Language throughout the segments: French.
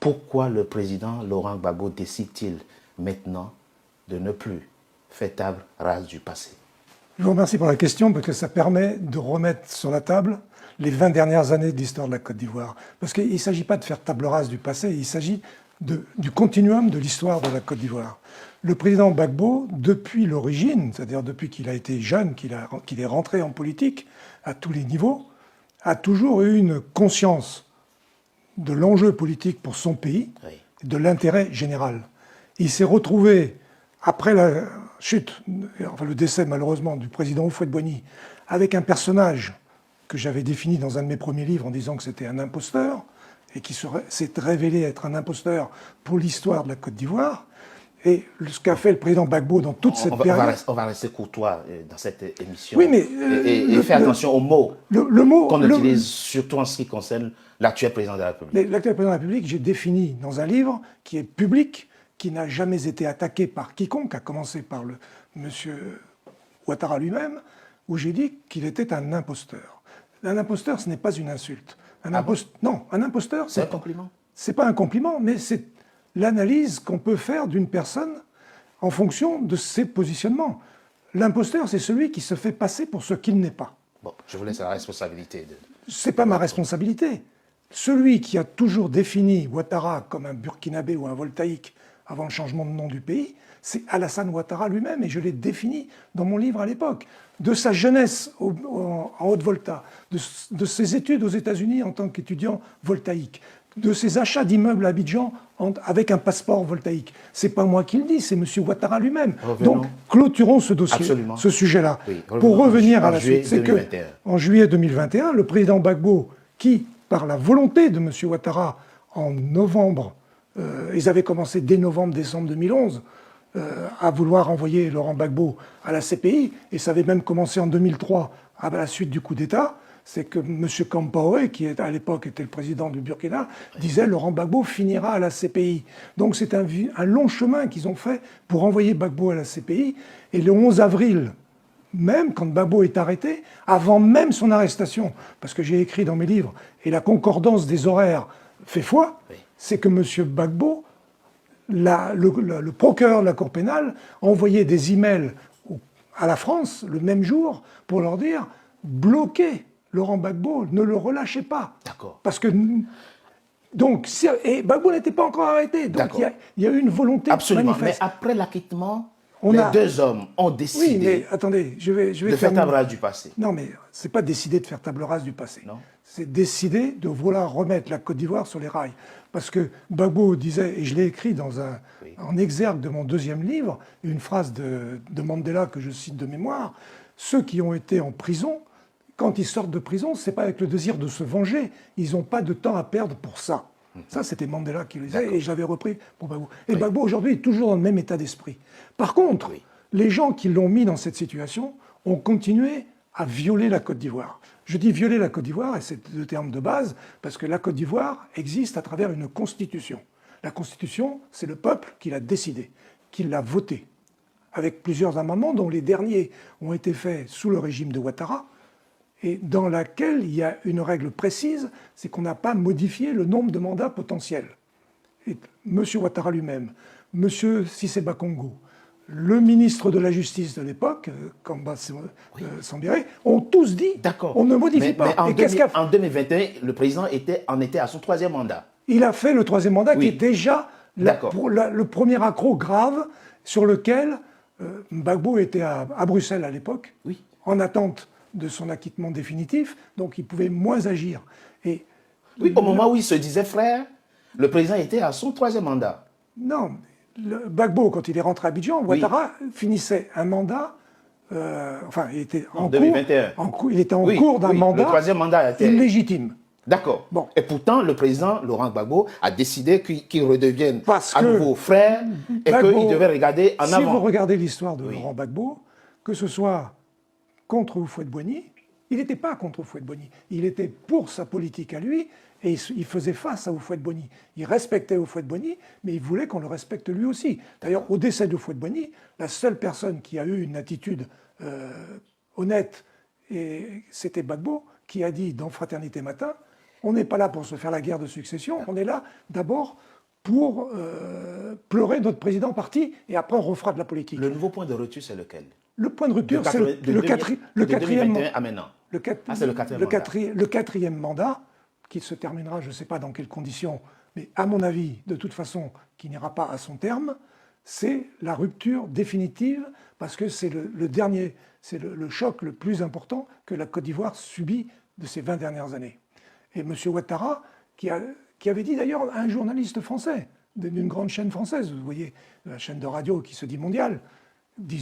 Pourquoi le président Laurent Gbagbo décide-t-il maintenant de ne plus faire table rase du passé? Je vous remercie pour la question parce que ça permet de remettre sur la table les 20 dernières années de l'histoire de la Côte d'Ivoire. Parce qu'il ne s'agit pas de faire table rase du passé, il s'agit du continuum de l'histoire de la Côte d'Ivoire. Le président Gbagbo, depuis l'origine, c'est-à-dire depuis qu'il a été jeune, qu'il est rentré en politique à tous les niveaux, a toujours eu une conscience de l'enjeu politique pour son pays, Oui. de l'intérêt général. Il s'est retrouvé, après la chute, enfin le décès malheureusement du président Houphouët-Boigny, avec un personnage que j'avais défini dans un de mes premiers livres en disant que c'était un imposteur, et qui s'est révélé être un imposteur pour l'histoire de la Côte d'Ivoire. Et ce qu'a fait le président Gbagbo dans toute cette période... On va rester courtois dans cette émission. Oui, mais... et faire attention aux mots qu'on utilise, surtout en ce qui concerne l'actuel président de la République. L'actuel président de la République, j'ai défini dans un livre qui est public, qui n'a jamais été attaqué par quiconque, à commencer par le monsieur Ouattara lui-même, où j'ai dit qu'il était un imposteur. Un imposteur, ce n'est pas une insulte. Non, un imposteur... C'est un compliment? C'est pas un compliment, mais c'est l'analyse qu'on peut faire d'une personne en fonction de ses positionnements. L'imposteur, c'est celui qui se fait passer pour ce qu'il n'est pas. Bon, je vous laisse la responsabilité. C'est pas ma responsabilité. Celui qui a toujours défini Ouattara comme un burkinabé ou un voltaïque avant le changement de nom du pays, c'est Alassane Ouattara lui-même, et je l'ai défini dans mon livre à l'époque. De sa jeunesse en Haute-Volta, de ses études aux États-Unis en tant qu'étudiant voltaïque, de ses achats d'immeubles à Abidjan avec un passeport voltaïque. C'est pas moi qui le dis, c'est M. Ouattara lui-même. Donc, clôturons ce dossier, Absolument. ce sujet-là. Oui, pour revenir à la suite, c'est qu'en juillet 2021, le président Gbagbo, qui, par la volonté de M. Ouattara, en novembre, ils avaient commencé dès novembre-décembre 2011, à vouloir envoyer Laurent Gbagbo à la CPI, et ça avait même commencé en 2003 à la suite du coup d'État. C'est que M. Kampaoré, qui à l'époque était le président du Burkina, disait Laurent Gbagbo finira à la CPI. Donc c'est un long chemin qu'ils ont fait pour envoyer Gbagbo à la CPI. Et le 11 avril, même quand Gbagbo est arrêté, avant même son arrestation, parce que j'ai écrit dans mes livres, et la concordance des horaires fait foi, c'est que M. Gbagbo, le procureur de la Cour pénale, a envoyé des emails à la France le même jour pour leur dire bloquez Laurent Gbagbo, ne le relâchez pas. D'accord. Parce que... Donc, et Gbagbo n'était pas encore arrêté. Donc, il y a eu une volonté Absolument. manifeste. Mais après l'acquittement, deux hommes ont décidé oui, mais attendez, je vais de faire table rase du passé. Non, mais c'est pas décider de faire table rase du passé. Non. C'est décider de vouloir remettre la Côte d'Ivoire sur les rails. Parce que Gbagbo disait, et je l'ai écrit en exergue de mon deuxième livre, une phrase de Mandela que je cite de mémoire, ceux qui ont été en prison, quand ils sortent de prison, c'est pas avec le désir de se venger. Ils n'ont pas de temps à perdre pour ça. Ça, c'était Mandela qui le disait, et je l'avais repris pour Gbagbo. Et Gbagbo, aujourd'hui, est toujours dans le même état d'esprit. Par contre, les gens qui l'ont mis dans cette situation ont continué à violer la Côte d'Ivoire. Je dis violer la Côte d'Ivoire, et c'est le terme de base, parce que la Côte d'Ivoire existe à travers une constitution. La constitution, c'est le peuple qui l'a décidée, qui l'a votée, avec plusieurs amendements, dont les derniers ont été faits sous le régime de Ouattara, et dans laquelle il y a une règle précise, c'est qu'on n'a pas modifié le nombre de mandats potentiels. Et M. Ouattara lui-même, M. Cissé Bakongo, le ministre de la Justice de l'époque, Kamba Sambiré, ont tous dit on ne modifie pas. Mais en 2021, le président en était à son troisième mandat. Il a fait le troisième mandat qui est déjà le premier accroc grave sur lequel Gbagbo était à Bruxelles à l'époque, en attente de son acquittement définitif, donc il pouvait moins agir. Et au moment où il se disait frère, le président était à son troisième mandat. Non, Gbagbo, quand il est rentré à Abidjan, Ouattara finissait un mandat, enfin, il était en 2021. Il était en cours d'un mandat, le troisième mandat était illégitime. D'accord. Bon. Et pourtant, le président Laurent Gbagbo a décidé qu'il redevienne à nouveau frère et qu'il devait regarder en avant. Si vous regardez l'histoire de Laurent Gbagbo, que ce soit contre Houphouët-Boigny, il n'était pas contre Houphouët-Boigny. Il était pour sa politique à lui et il faisait face à Houphouët-Boigny. Il respectait Houphouët-Boigny, mais il voulait qu'on le respecte lui aussi. D'ailleurs, au décès de Houphouët-Boigny, la seule personne qui a eu une attitude honnête, c'était Gbagbo, qui a dit dans Fraternité Matin On n'est pas là pour se faire la guerre de succession, on est là d'abord pour pleurer notre président parti, et après on refera de la politique. Le nouveau point de rupture, c'est lequel? Le point de rupture, c'est le quatrième à maintenant. c'est le quatrième mandat, qui se terminera, je ne sais pas dans quelles conditions, mais à mon avis, de toute façon, qui n'ira pas à son terme. C'est la rupture définitive, parce que c'est le dernier, c'est le choc le plus important que la Côte d'Ivoire subit de ces 20 dernières années. Et M. Ouattara, qui avait dit d'ailleurs à un journaliste français, d'une grande chaîne française, vous voyez, la chaîne de radio qui se dit mondiale, lui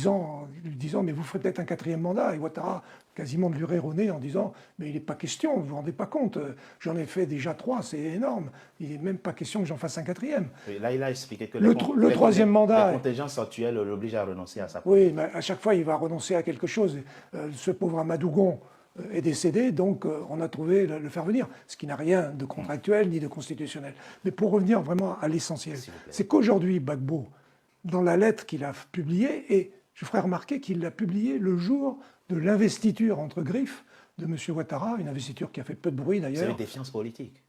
disant mais vous ferez peut-être un quatrième mandat, et Ouattara quasiment de lui rire au nez en disant mais il n'est pas question, vous vous rendez pas compte, j'en ai fait déjà 3, c'est énorme, il n'est même pas question que j'en fasse un quatrième. Et là il a expliqué que le troisième mandat, les contingences actuelles l'obligent à renoncer à sa place. Oui, mais à chaque fois il va renoncer à quelque chose. Ce pauvre Amadougon est décédé, donc on a trouvé le faire venir, ce qui n'a rien de contractuel ni de constitutionnel. Mais pour revenir vraiment à l'essentiel, c'est qu'aujourd'hui Gbagbo, dans la lettre qu'il a publiée, et je ferai remarquer qu'il l'a publiée le jour de l'investiture entre griffes de M. Ouattara, une investiture qui a fait peu de bruit d'ailleurs. C'est une défiance politique.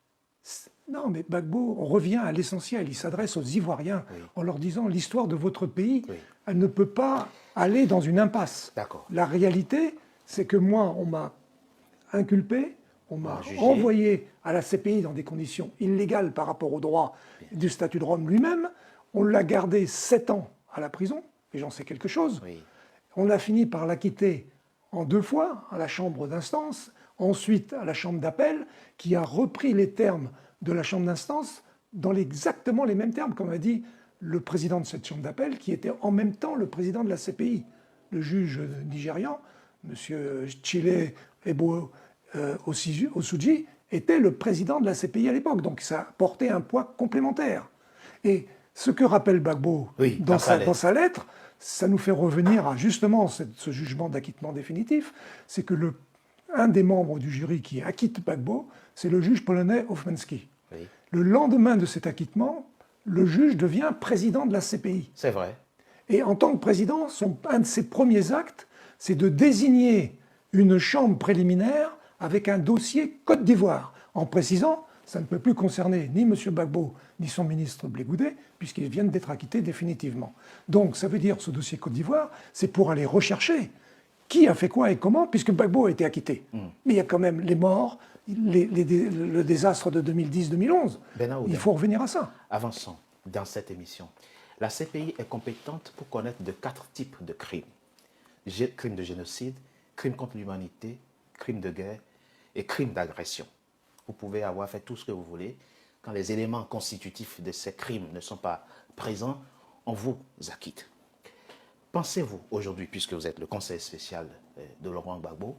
Non, mais Gbagbo, on revient à l'essentiel. Il s'adresse aux Ivoiriens en leur disant l'histoire de votre pays, elle ne peut pas aller dans une impasse. La réalité, c'est que moi, on m'a inculpé, on m'a envoyé à la CPI dans des conditions illégales par rapport au droit du statut de Rome lui-même. On l'a gardé 7 ans à la prison, et j'en sais quelque chose. On a fini par l'acquitter en 2 fois, à la chambre d'instance, ensuite à la chambre d'appel, qui a repris les termes de la chambre d'instance dans exactement les mêmes termes, comme a dit le président de cette chambre d'appel, qui était en même temps le président de la CPI. Le juge nigérian, M. Chile Ebo Osuji, était le président de la CPI à l'époque, donc ça portait un poids complémentaire. Et ce que rappelle Gbagbo dans sa lettre, ça nous fait revenir à justement ce jugement d'acquittement définitif, c'est que un des membres du jury qui acquitte Gbagbo, c'est le juge polonais Hofmanski. Le lendemain de cet acquittement, le juge devient président de la CPI. C'est vrai. Et en tant que président, un de ses premiers actes, c'est de désigner une chambre préliminaire avec un dossier Côte d'Ivoire, en précisant ça ne peut plus concerner ni M. Gbagbo ni son ministre Blé Goudé, puisqu'ils viennent d'être acquittés définitivement. Donc ça veut dire ce dossier Côte d'Ivoire, c'est pour aller rechercher qui a fait quoi et comment, puisque Gbagbo a été acquitté. Mais il y a quand même les morts, le désastre de 2010-2011. Il faut revenir à ça. Avançons dans cette émission. La CPI est compétente pour connaître de 4 types de crimes. Crimes de génocide, crimes contre l'humanité, crimes de guerre et crimes d'agression. Vous pouvez avoir fait tout ce que vous voulez. Quand les éléments constitutifs de ces crimes ne sont pas présents, on vous acquitte. Pensez-vous aujourd'hui, puisque vous êtes le conseil spécial de Laurent Gbagbo,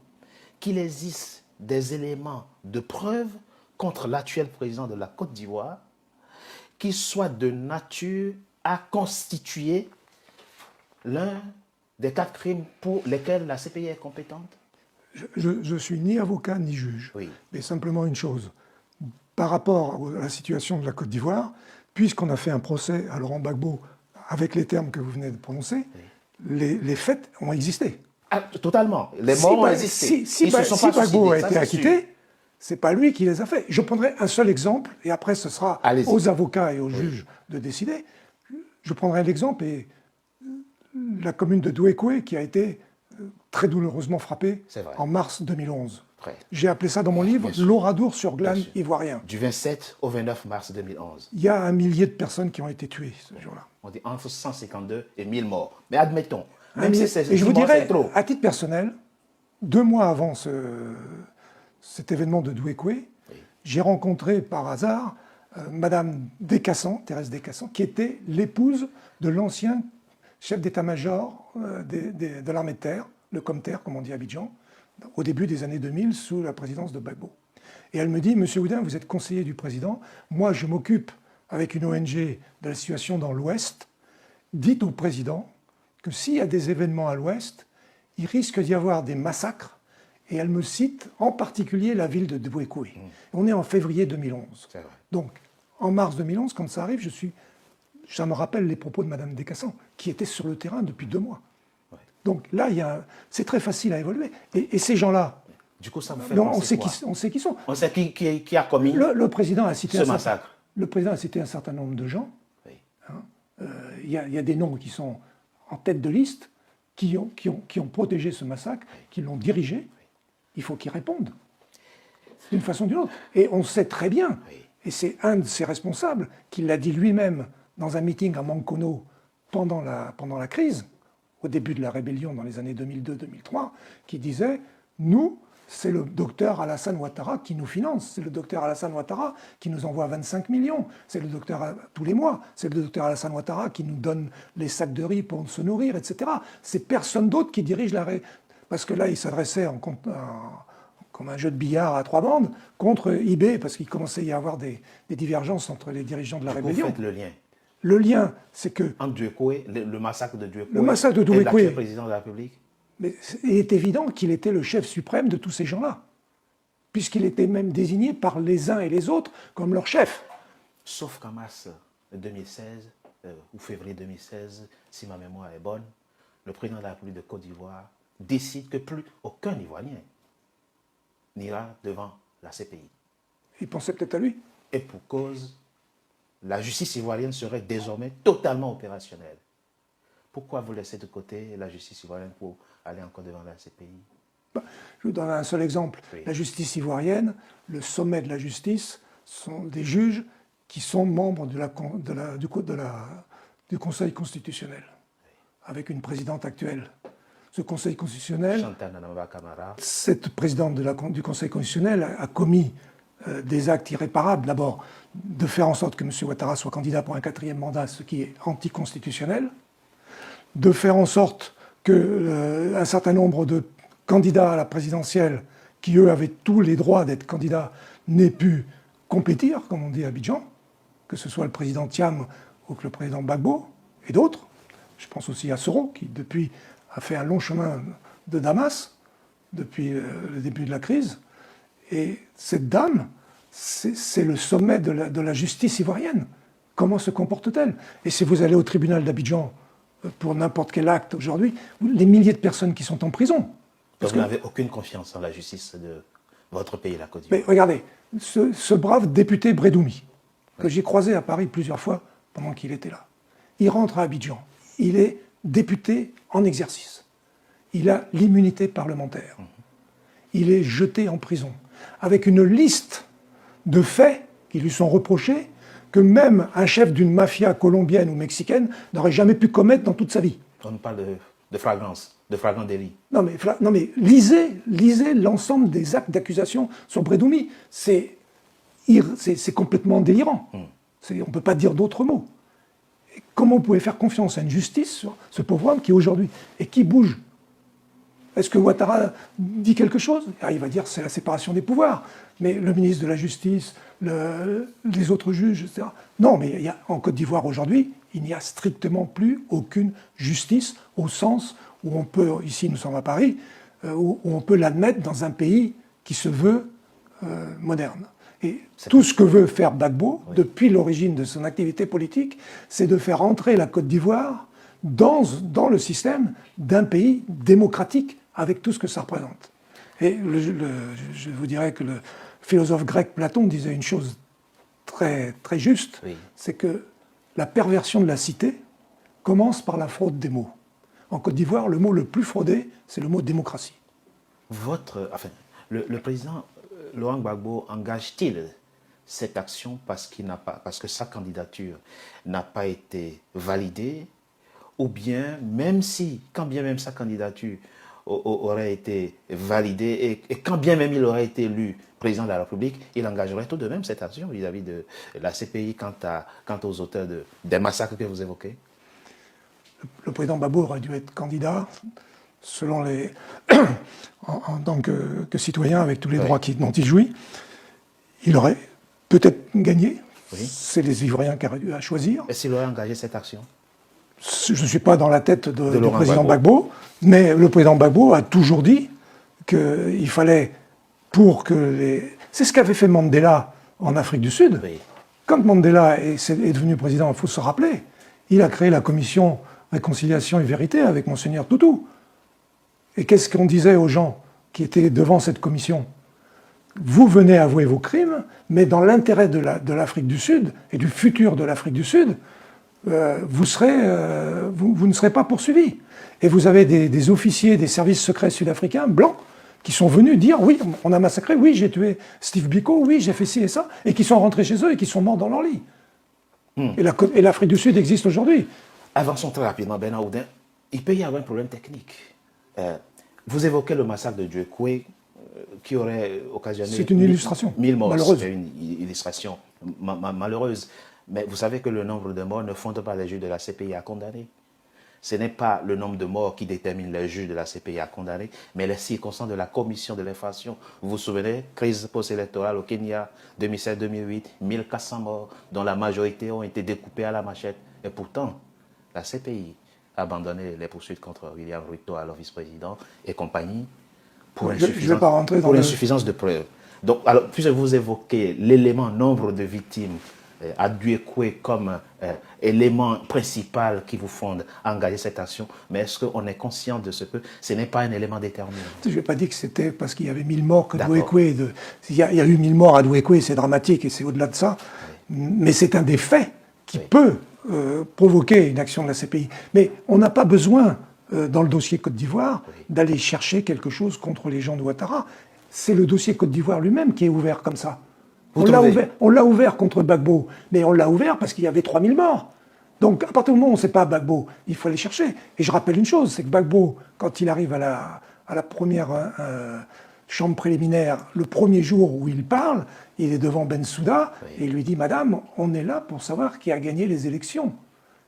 qu'il existe des éléments de preuve contre l'actuel président de la Côte d'Ivoire qui soient de nature à constituer l'un des 4 crimes pour lesquels la CPI est compétente? Je suis ni avocat ni juge, mais simplement une chose. Par rapport à la situation de la Côte d'Ivoire, puisqu'on a fait un procès à Laurent Gbagbo avec les termes que vous venez de prononcer, les faits ont existé. Ah, totalement. Les morts ont existé. Si Gbagbo a été acquitté, c'est pas lui qui les a faits. Je prendrai un seul exemple, et après ce sera aux avocats et aux juges de décider. Je prendrai l'exemple, et la commune de Douékoué qui a été très douloureusement frappée en mars 2011. J'ai appelé ça dans mon livre l'Oradour sur glane ivoirien. Du 27 au 29 mars 2011. Il y a 1 millier de personnes qui ont été tuées ce jour-là. On dit entre 152 et 1000 morts. Mais admettons, même si et je vous dirais, à titre personnel, 2 mois avant cet événement de Douékoué, j'ai rencontré par hasard Madame Descassans, Thérèse Descassans, qui était l'épouse de l'ancien chef d'état-major de l'armée de terre, le Comter, comme on dit à Abidjan, au début des années 2000, sous la présidence de Gbagbo. Et elle me dit, Monsieur Oudin, vous êtes conseiller du président, moi je m'occupe avec une ONG de la situation dans l'Ouest, dites au président que s'il y a des événements à l'Ouest, il risque d'y avoir des massacres, et elle me cite en particulier la ville de Douékoué. On est en février 2011. Donc, en mars 2011, quand ça arrive, ça me rappelle les propos de Madame Descassans, qui était sur le terrain depuis 2 mois. Donc là, c'est très facile à évoluer. Et ces gens-là, Du coup, ça vous fait Non, penser quoi? on sait qui sont. On sait qui a commis Le président a cité ce massacre. Le président a cité un certain nombre de gens. Oui. Il y a des noms qui sont en tête de liste, qui ont protégé ce massacre, qui l'ont dirigé. Il faut qu'ils répondent, d'une façon ou d'une autre. Et on sait très bien, et c'est un de ses responsables qui l'a dit lui-même dans un meeting à Mankono pendant la crise, au début de la rébellion dans les années 2002-2003, qui disait « Nous, c'est le docteur Alassane Ouattara qui nous finance, c'est le docteur Alassane Ouattara qui nous envoie 25 millions, c'est le docteur tous les mois, c'est le docteur Alassane Ouattara qui nous donne les sacs de riz pour se nourrir, etc. C'est personne d'autre qui dirige la Parce que là, il s'adressait comme un jeu de billard à 3 bandes contre IB, parce qu'il commençait à y avoir des divergences entre les dirigeants de la rébellion. Vous faites le lien. Le lien, c'est que... Entre Duekoué, le massacre de Duekoué, Le massacre de et Duekoué. l'actuel président de la République. Mais il est évident qu'il était le chef suprême de tous ces gens-là, puisqu'il était même désigné par les uns et les autres comme leur chef. Sauf qu'en mars 2016, ou février 2016, si ma mémoire est bonne, le président de la République de Côte d'Ivoire décide que plus aucun Ivoirien n'ira devant la CPI. Il pensait peut-être à lui. Et pour cause, la justice ivoirienne serait désormais totalement opérationnelle. Pourquoi vous laissez de côté la justice ivoirienne pour aller encore devant la CPI? Je vous donne un seul exemple. Oui. La justice ivoirienne, le sommet de la justice, sont des juges qui sont membres du Conseil constitutionnel, avec une présidente actuelle. Ce Conseil constitutionnel, Chantal Nanamba Camara. cette présidente du Conseil constitutionnel a commis des actes irréparables. D'abord, de faire en sorte que M. Ouattara soit candidat pour un 4e mandat, ce qui est anticonstitutionnel. De faire en sorte qu'un certain nombre de candidats à la présidentielle, qui eux avaient tous les droits d'être candidats, n'aient pu compétir, comme on dit à Abidjan, que ce soit le président Thiam ou que le président Gbagbo, et d'autres. Je pense aussi à Soro, qui depuis a fait un long chemin de Damas, depuis le début de la crise. Et cette dame, c'est le sommet de la justice ivoirienne. Comment se comporte-t-elle? Et si vous allez au tribunal d'Abidjan pour n'importe quel acte aujourd'hui, les milliers de personnes qui sont en prison. Donc vous n'avez aucune confiance en la justice de votre pays, la Côte d'Ivoire. Mais regardez, ce brave député Brédoumi, que j'ai croisé à Paris plusieurs fois pendant qu'il était là, il rentre à Abidjan. Il est député en exercice. Il a l'immunité parlementaire. Il est jeté en prison, avec une liste de faits qui lui sont reprochés que même un chef d'une mafia colombienne ou mexicaine n'aurait jamais pu commettre dans toute sa vie. On parle de flagrance, de flagrant délit. Non mais lisez l'ensemble des actes d'accusation sur Brédoumi. C'est complètement délirant. On ne peut pas dire d'autres mots. Et comment vous pouvez faire confiance à une justice sur ce pauvre homme qui aujourd'hui, et qui bouge? Est-ce que Ouattara dit quelque chose? Il va dire c'est la séparation des pouvoirs. Mais le ministre de la Justice, les autres juges, etc. Non, mais en Côte d'Ivoire aujourd'hui, il n'y a strictement plus aucune justice au sens où on peut, ici nous sommes à Paris, où on peut l'admettre dans un pays qui se veut moderne. Et tout ce que veut faire Gbagbo, depuis l'origine de son activité politique, c'est de faire entrer la Côte d'Ivoire dans le système d'un pays démocratique, avec tout ce que ça représente. Et je vous dirais que le philosophe grec Platon disait une chose très, très juste, c'est que la perversion de la cité commence par la fraude des mots. En Côte d'Ivoire, le mot le plus fraudé, c'est le mot démocratie. Le président Laurent Gbagbo engage-t-il cette action parce que sa candidature n'a pas été validée, ou bien, quand bien même sa candidature aurait été validée et quand bien même il aurait été élu président de la République, il engagerait tout de même cette action vis-à-vis de la CPI quant aux auteurs des massacres que vous évoquez? Le président Gbagbo aurait dû être candidat selon en tant que citoyen avec tous les droits dont il jouit. Il aurait peut-être gagné. C'est les Ivoiriens qui auraient dû choisir. Et s'il aurait engagé cette action? Je ne suis pas dans la tête du président Gbagbo, mais le président Gbagbo a toujours dit qu'il fallait C'est ce qu'avait fait Mandela en Afrique du Sud. Quand Mandela est devenu président, il faut se rappeler, il a créé la commission Réconciliation et Vérité avec Monseigneur Tutu. Et qu'est-ce qu'on disait aux gens qui étaient devant cette commission. Vous venez avouer vos crimes, mais dans l'intérêt de l'Afrique du Sud et du futur de l'Afrique du Sud, vous ne serez pas poursuivis. Et vous avez des officiers des services secrets sud-africains, blancs, qui sont venus dire « oui, on a massacré, oui, j'ai tué Steve Biko, oui, j'ai fait ci et ça », et qui sont rentrés chez eux et qui sont morts dans leur lit. Et l'Afrique du Sud existe aujourd'hui. Avançons très rapidement, Bernard Oudin. Il peut y avoir un problème technique. Vous évoquez le massacre de Djekwe, qui aurait occasionné... C'est une illustration 1000 morts. malheureuse. C'est une illustration malheureuse. Mais vous savez que le nombre de morts ne fonde pas les juges de la CPI à condamner. Ce n'est pas le nombre de morts qui détermine les juges de la CPI à condamner, mais les circonstances de la commission de l'infraction. Vous vous souvenez, crise post-électorale au Kenya, 2007-2008, 1400 morts, dont la majorité ont été découpés à la machette. Et pourtant, la CPI a abandonné les poursuites contre William Ruto, alors vice-président, et compagnie, pour insuffisance de preuves. Donc, alors, puisque vous évoquez l'élément nombre de victimes à Djekwe comme élément principal qui vous fonde à engager cette action, mais est-ce qu'on est conscient de ce que ce n'est pas un élément déterminant? Je ne vais pas dire que c'était parce qu'il y avait 1000 morts que Djekwe... Il y a eu 1000 morts à Djekwe, c'est dramatique et c'est au-delà de ça, mais c'est un des faits qui peut provoquer une action de la CPI. Mais on n'a pas besoin, dans le dossier Côte d'Ivoire, d'aller chercher quelque chose contre les gens de Ouattara. C'est le dossier Côte d'Ivoire lui-même qui est ouvert comme ça. On l'a ouvert contre Gbagbo, mais on l'a ouvert parce qu'il y avait 3000 morts. Donc, à partir du moment où on ne sait pas Gbagbo, il faut aller chercher. Et je rappelle une chose, c'est que Gbagbo, quand il arrive à la première chambre préliminaire, le premier jour où il parle, il est devant Bensouda, et il lui dit « Madame, on est là pour savoir qui a gagné les élections ».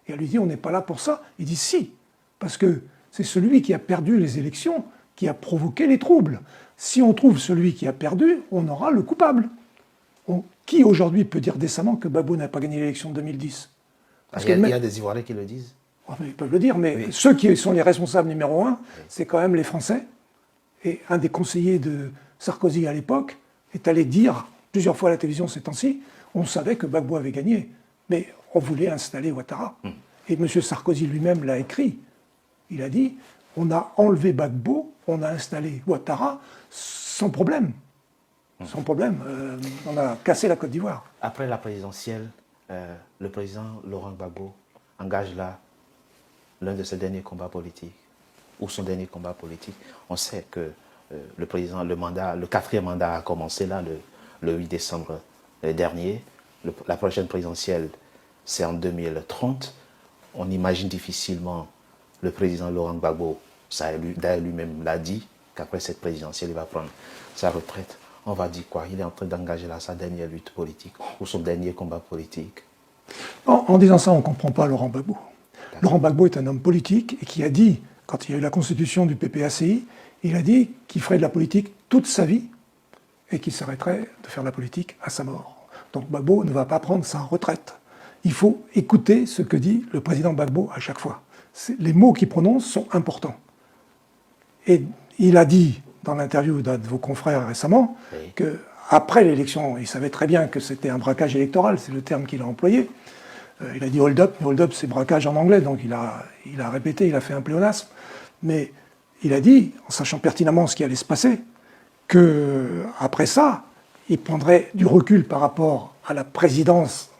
Et elle lui dit « On n'est pas là pour ça ». Il dit « Si, parce que c'est celui qui a perdu les élections qui a provoqué les troubles. Si on trouve celui qui a perdu, on aura le coupable ». Qui aujourd'hui peut dire décemment que Gbagbo n'a pas gagné l'élection de 2010 ? Il y a des Ivoiriens qui le disent. Ils peuvent le dire, mais ceux qui sont les responsables numéro un, c'est quand même les Français. Et un des conseillers de Sarkozy à l'époque est allé dire plusieurs fois à la télévision ces temps-ci, on savait que Gbagbo avait gagné, mais on voulait installer Ouattara. Et M. Sarkozy lui-même l'a écrit. Il a dit, on a enlevé Gbagbo, on a installé Ouattara sans problème. Sans problème, on a cassé la Côte d'Ivoire. Après la présidentielle, le président Laurent Gbagbo engage là l'un de ses derniers combats politiques, ou son dernier combat politique. On sait que le président, le quatrième mandat a commencé là, le 8 décembre dernier. La prochaine présidentielle, c'est en 2030. On imagine difficilement le président Laurent Gbagbo, d'ailleurs lui-même l'a dit, qu'après cette présidentielle, il va prendre sa retraite. On va dire quoi? Il est en train d'engager là sa dernière lutte politique ou son dernier combat politique. En disant ça, on ne comprend pas Laurent Gbagbo. Laurent Gbagbo est un homme politique et qui a dit, quand il y a eu la constitution du PPACI, il a dit qu'il ferait de la politique toute sa vie et qu'il s'arrêterait de faire de la politique à sa mort. Donc Gbagbo ne va pas prendre sa retraite. Il faut écouter ce que dit le président Gbagbo à chaque fois. Les mots qu'il prononce sont importants. Et il a dit dans l'interview d'un de vos confrères récemment, qu'après l'élection, il savait très bien que c'était un braquage électoral, c'est le terme qu'il a employé. Il a dit hold-up, mais hold-up c'est braquage en anglais, donc il a répété, il a fait un pléonasme. Mais il a dit, en sachant pertinemment ce qui allait se passer, qu'après ça, il prendrait du recul par rapport à la présidence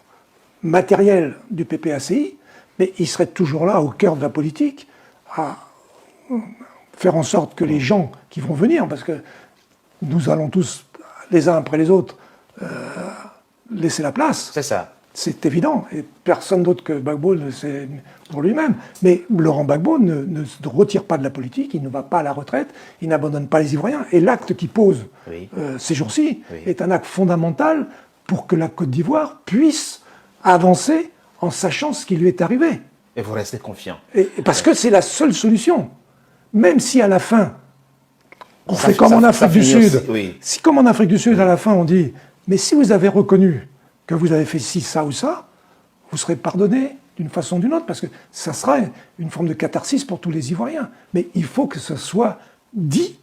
matérielle du PPACI, mais il serait toujours là, au cœur de la politique, à faire en sorte que les gens qui vont venir, parce que nous allons tous, les uns après les autres, laisser la place. C'est ça. C'est évident. Et personne d'autre que Gbagbo le sait pour lui-même. Mais Laurent Gbagbo ne se retire pas de la politique, il ne va pas à la retraite, il n'abandonne pas les Ivoiriens. Et l'acte qu'il pose ces jours-ci est un acte fondamental pour que la Côte d'Ivoire puisse avancer en sachant ce qui lui est arrivé. Et vous restez confiant. Et parce que c'est la seule solution. Même si à la fin, on fait comme en Afrique du Sud, si comme en Afrique du Sud, à la fin, on dit « Mais si vous avez reconnu que vous avez fait ci, ça ou ça, vous serez pardonné d'une façon ou d'une autre, parce que ça sera une forme de catharsis pour tous les Ivoiriens. Mais il faut que ce soit dit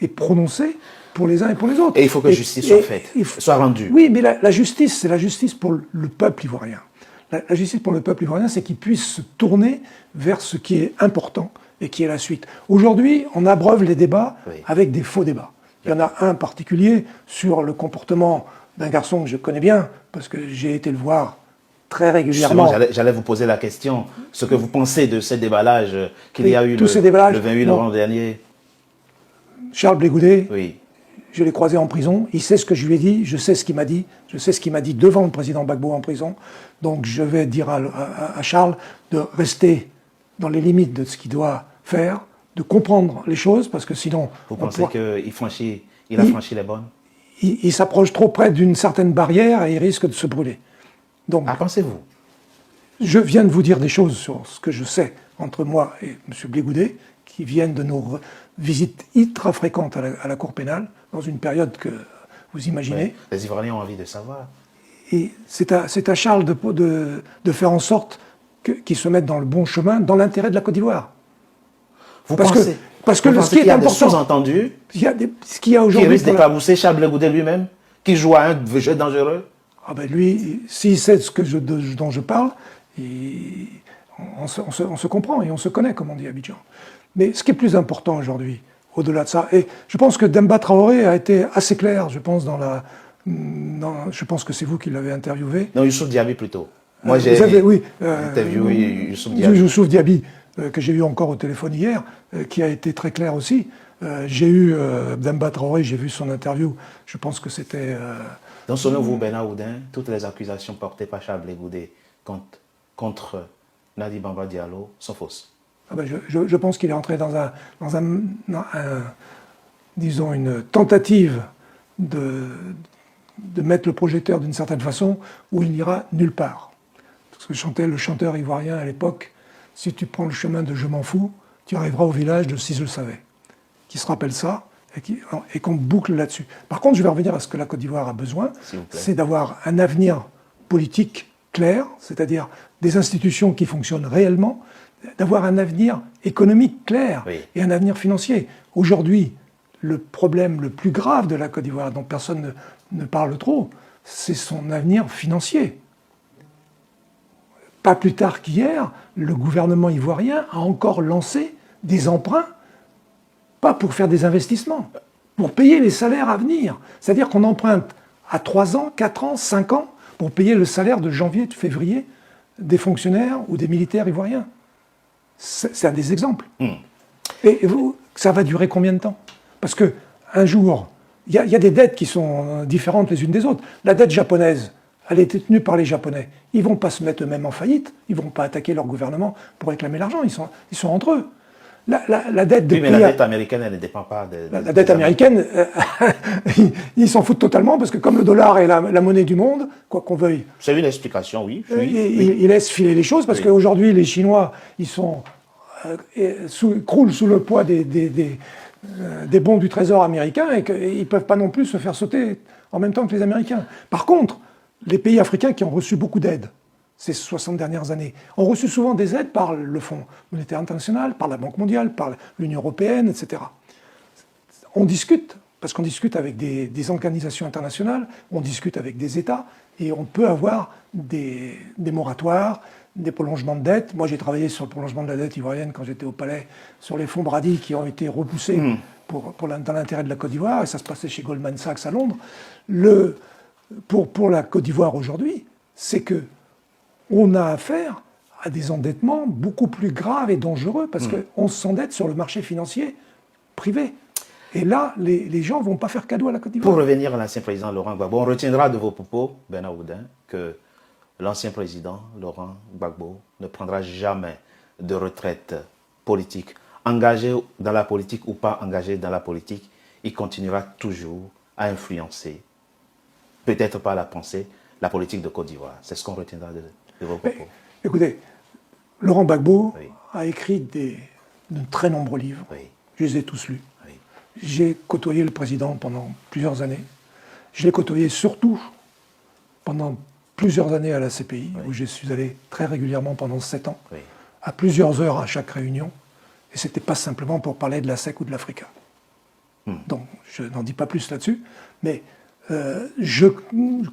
et prononcé pour les uns et pour les autres. Et il faut que justice soit faite, soit rendue. Oui, mais la justice, c'est la justice pour le peuple ivoirien. La justice pour le peuple ivoirien, c'est qu'il puisse se tourner vers ce qui est important et qui est la suite. Aujourd'hui, on abreuve les débats Oui. avec des faux débats. Il y en a un particulier sur le comportement d'un garçon que je connais bien, parce que j'ai été le voir très régulièrement. Justement, j'allais vous poser la question, ce que vous pensez de ces déballages qu'il y a eu tous ces déballages, le 28 novembre dernier. Charles Blégoudet, Oui. je l'ai croisé en prison, il sait ce que je lui ai dit, je sais ce qu'il m'a dit, je sais ce qu'il m'a dit devant le président Gbagbo en prison. Donc je vais dire à Charles de rester dans les limites de ce qu'il doit faire, de comprendre les choses, parce que sinon... Vous pensez qu'il a franchi les bornes? Il s'approche trop près d'une certaine barrière et il risque de se brûler. Donc, pensez-vous? je viens de vous dire des choses sur ce que je sais entre moi et M. Blégoudet, qui viennent de nos visites ultra fréquentes à la Cour pénale, dans une période que vous imaginez. Ouais. Les Ivoiriens ont envie de savoir. Et c'est à Charles de faire en sorte qu'il se mette dans le bon chemin, dans l'intérêt de la Côte d'Ivoire. Vous pensez ce qui est qu'il y a important, des sous-entendus ce qu'il y a aujourd'hui, qui risquent d'éclabousser Charles Blégoudet lui-même, qui joue à un jeu dangereux? Ah ben lui, s'il sait dont je parle, on se comprend et on se connaît, comme on dit à Abidjan. Mais ce qui est plus important aujourd'hui, au-delà de ça, et je pense que Demba Traoré a été assez clair, je pense, je pense que c'est vous qui l'avez interviewé. Non, Youssouf Diaby plutôt. Moi, j'ai interviewé Youssouf Diaby. Youssouf Diaby, que j'ai eu encore au téléphone hier, qui a été très clair aussi. J'ai eu Demba Traoré, j'ai vu son interview, je pense que c'était... Donc, selon vous, Bernard Oudin, toutes les accusations portées par Charles Blégoudet contre Nadi Bamba Diallo sont fausses? Ah ben je pense qu'il est entré dans disons, une tentative de mettre le projecteur d'une certaine façon où il n'ira nulle part. Parce que chantait le chanteur ivoirien à l'époque, si tu prends le chemin de Je m'en fous, tu arriveras au village de Si je le savais. Qui se rappelle ça et qu'on boucle là-dessus. Par contre, je vais revenir à ce que la Côte d'Ivoire a besoin, c'est d'avoir un avenir politique clair, c'est-à-dire des institutions qui fonctionnent réellement, d'avoir un avenir économique clair et un avenir financier. Aujourd'hui, le problème le plus grave de la Côte d'Ivoire, dont personne ne parle trop, c'est son avenir financier. Pas plus tard qu'hier, le gouvernement ivoirien a encore lancé des emprunts, pas pour faire des investissements, pour payer les salaires à venir. C'est-à-dire qu'on emprunte à 3 ans, 4 ans, 5 ans pour payer le salaire de janvier, de février des fonctionnaires ou des militaires ivoiriens. C'est un des exemples. Et ça va durer combien de temps? Parce qu'un jour, il y a des dettes qui sont différentes les unes des autres. La dette japonaise, elle est détenue par les Japonais. Ils ne vont pas se mettre eux-mêmes en faillite. Ils ne vont pas attaquer leur gouvernement pour réclamer l'argent. Ils sont entre eux. La dette de mais la dette américaine, elle ne dépend pas de... La dette américaine, ils s'en foutent totalement parce que comme le dollar est la monnaie du monde, quoi qu'on veuille... C'est une explication, oui. Ils laissent filer les choses parce qu'aujourd'hui, les Chinois, ils croulent sous le poids des bons du Trésor américain et qu'ils ne peuvent pas non plus se faire sauter en même temps que les Américains. Par contre, les pays africains qui ont reçu beaucoup d'aides ces 60 dernières années ont reçu souvent des aides par le Fonds monétaire international, par la Banque mondiale, par l'Union européenne, etc. On discute, parce qu'on discute avec des organisations internationales, on discute avec des États, et on peut avoir des moratoires, des prolongements de dette. Moi, j'ai travaillé sur le prolongement de la dette ivoirienne quand j'étais au Palais, sur les fonds Brady qui ont été repoussés dans l'intérêt de la Côte d'Ivoire, et ça se passait chez Goldman Sachs à Londres. Pour la Côte d'Ivoire aujourd'hui, c'est que on a affaire à des endettements beaucoup plus graves et dangereux parce qu'on s'endette sur le marché financier privé. Et là, les gens ne vont pas faire cadeau à la Côte d'Ivoire. Pour revenir à l'ancien président Laurent Gbagbo, on retiendra de vos propos, Bernard Oudin, que l'ancien président Laurent Gbagbo ne prendra jamais de retraite politique. Engagé dans la politique ou pas engagé dans la politique, il continuera toujours à influencer, peut-être pas la pensée, la politique de Côte d'Ivoire. C'est ce qu'on retiendra de vos propos. Mais, écoutez, Laurent Gbagbo a écrit de très nombreux livres. Je les ai tous lus. J'ai côtoyé le président pendant plusieurs années. Je l'ai côtoyé surtout pendant plusieurs années à la CPI, où je suis allé très régulièrement pendant 7 ans, à plusieurs heures à chaque réunion. Et ce n'était pas simplement pour parler de la SEC ou de l'Africa. Donc, je n'en dis pas plus là-dessus. Mais je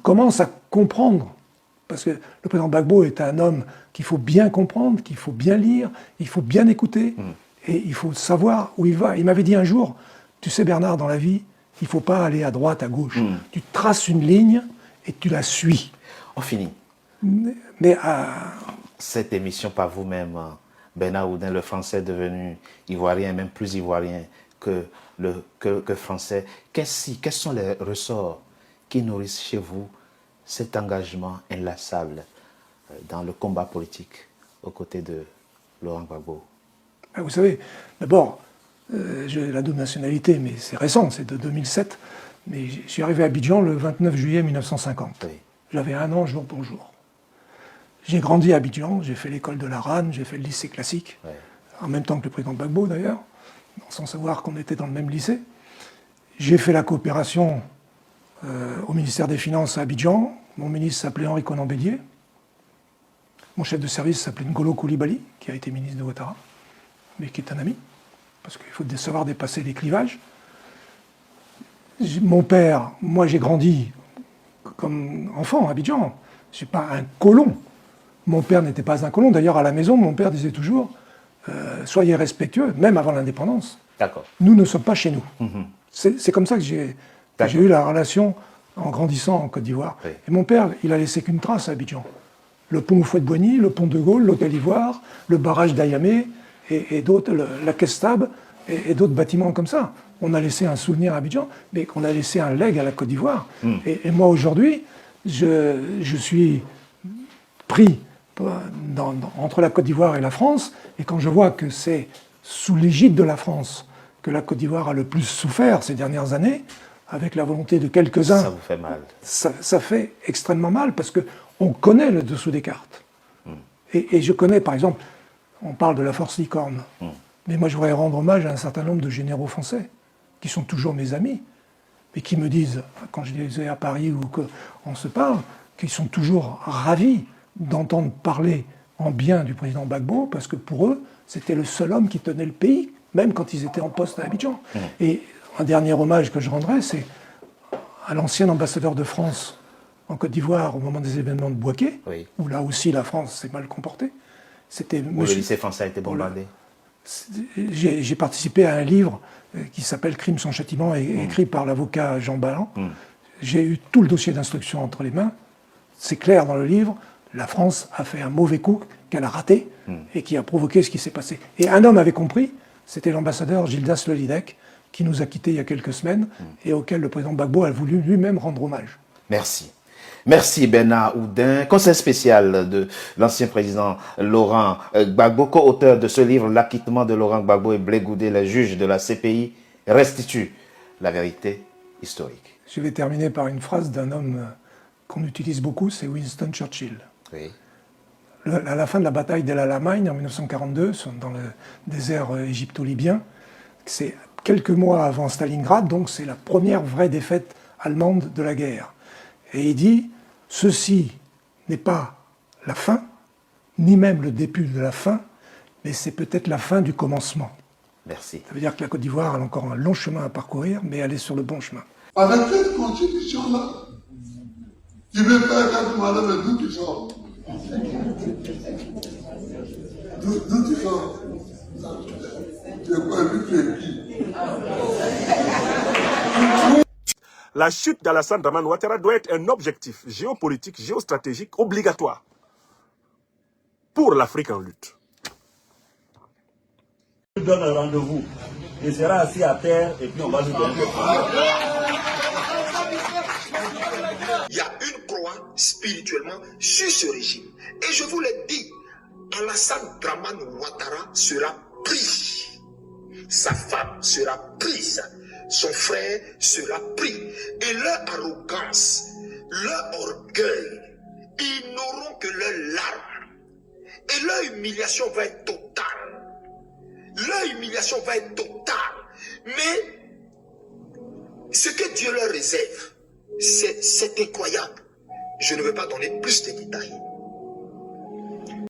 commence à comprendre, parce que le président Gbagbo est un homme qu'il faut bien comprendre, qu'il faut bien lire, il faut bien écouter. Et il faut savoir où il va. Il m'avait dit un jour, tu sais Bernard, dans la vie, il ne faut pas aller à droite, à gauche. Tu traces une ligne et tu la suis. On finit. Mais cette émission par vous-même, Bernard Oudin, le français devenu ivoirien, même plus ivoirien que français. Quels sont les ressorts qui nourrissent chez vous cet engagement inlassable dans le combat politique aux côtés de Laurent Gbagbo? Vous savez, d'abord, j'ai la double nationalité, mais c'est récent, c'est de 2007. Mais je suis arrivé à Abidjan le 29 juillet 1950. Oui. J'avais 1 an jour pour jour. J'ai grandi à Abidjan, j'ai fait l'école de la RAN, j'ai fait le lycée classique, ouais. En même temps que le président Gbagbo d'ailleurs, sans savoir qu'on était dans le même lycée. J'ai fait la coopération au ministère des Finances à Abidjan. Mon ministre s'appelait Henri Konan Bédié. Mon chef de service s'appelait Ngolo Coulibaly, qui a été ministre de Ouattara, mais qui est un ami, parce qu'il faut savoir dépasser les clivages. Mon père, moi j'ai grandi comme enfant à Abidjan. Je ne suis pas un colon. Mon père n'était pas un colon. D'ailleurs, à la maison, mon père disait toujours soyez respectueux, même avant l'indépendance. D'accord. Nous ne sommes pas chez nous. C'est comme ça que j'ai eu la relation en grandissant en Côte d'Ivoire. Oui. Et mon père, il a laissé qu'une trace à Abidjan. Le pont Houphouët-Boigny, le pont de Gaulle, l'hôtel Ivoire, le barrage d'Ayamé et d'autres, la Caisse Tab et d'autres bâtiments comme ça. On a laissé un souvenir à Abidjan, mais qu'on a laissé un legs à la Côte d'Ivoire. Et moi, aujourd'hui, je suis pris entre la Côte d'Ivoire et la France, et quand je vois que c'est sous l'égide de la France que la Côte d'Ivoire a le plus souffert ces dernières années, avec la volonté de quelques-uns... Ça vous fait mal. Ça fait extrêmement mal, parce qu'on connaît le dessous des cartes. Et je connais, par exemple, on parle de la force Licorne, mais moi je voudrais rendre hommage à un certain nombre de généraux français, qui sont toujours mes amis, mais qui me disent, quand je les ai à Paris ou qu'on se parle, qu'ils sont toujours ravis d'entendre parler en bien du président Gbagbo, parce que pour eux, c'était le seul homme qui tenait le pays, même quand ils étaient en poste à Abidjan. Et un dernier hommage que je rendrai, c'est à l'ancien ambassadeur de France en Côte d'Ivoire au moment des événements de Bouaké, oui. Où là aussi la France s'est mal comportée. C'était où le lycée français a été bombardé. J'ai participé à un livre qui s'appelle Crime sans châtiment, écrit par l'avocat Jean Ballan. J'ai eu tout le dossier d'instruction entre les mains. C'est clair dans le livre, la France a fait un mauvais coup qu'elle a raté et qui a provoqué ce qui s'est passé. Et un homme avait compris, c'était l'ambassadeur Gildas Lelydec, qui nous a quittés il y a quelques semaines et auquel le président Gbagbo a voulu lui-même rendre hommage. Merci. Merci Bernard Oudin, conseil spécial de l'ancien président Laurent Gbagbo, co-auteur de ce livre, L'acquittement de Laurent Gbagbo et Blé Goudé, les juges de la CPI, restituent la vérité historique. Je vais terminer par une phrase d'un homme qu'on utilise beaucoup, c'est Winston Churchill. Oui. À la fin de la bataille d'El Alamein en 1942, dans le désert égypto-libyen, c'est quelques mois avant Stalingrad, donc c'est la première vraie défaite allemande de la guerre. Et il dit, ceci n'est pas la fin, ni même le début de la fin, mais c'est peut-être la fin du commencement. Merci. Ça veut dire que la Côte d'Ivoire a encore un long chemin à parcourir, mais elle est sur le bon chemin. Avec cette constitution-là, tu veux faire quelque chose, mais d'où tu sors? D'où tu sors? Tu es pas vu, tu es qui? La chute d'Alassane Dramane Ouattara doit être un objectif géopolitique, géostratégique obligatoire pour l'Afrique en lutte. Je donne un rendez-vous. Il sera assis à terre et puis on va lui donner des problèmes. Il y a une croix spirituellement sur ce régime. Et je vous l'ai dit, Alassane Dramane Ouattara sera pris. Sa femme sera prise. Son frère sera pris. Et leur arrogance, leur orgueil, ils n'auront que leurs larmes. Et leur humiliation va être totale. Leur humiliation va être totale. Mais ce que Dieu leur réserve, c'est incroyable. Je ne veux pas donner plus de détails.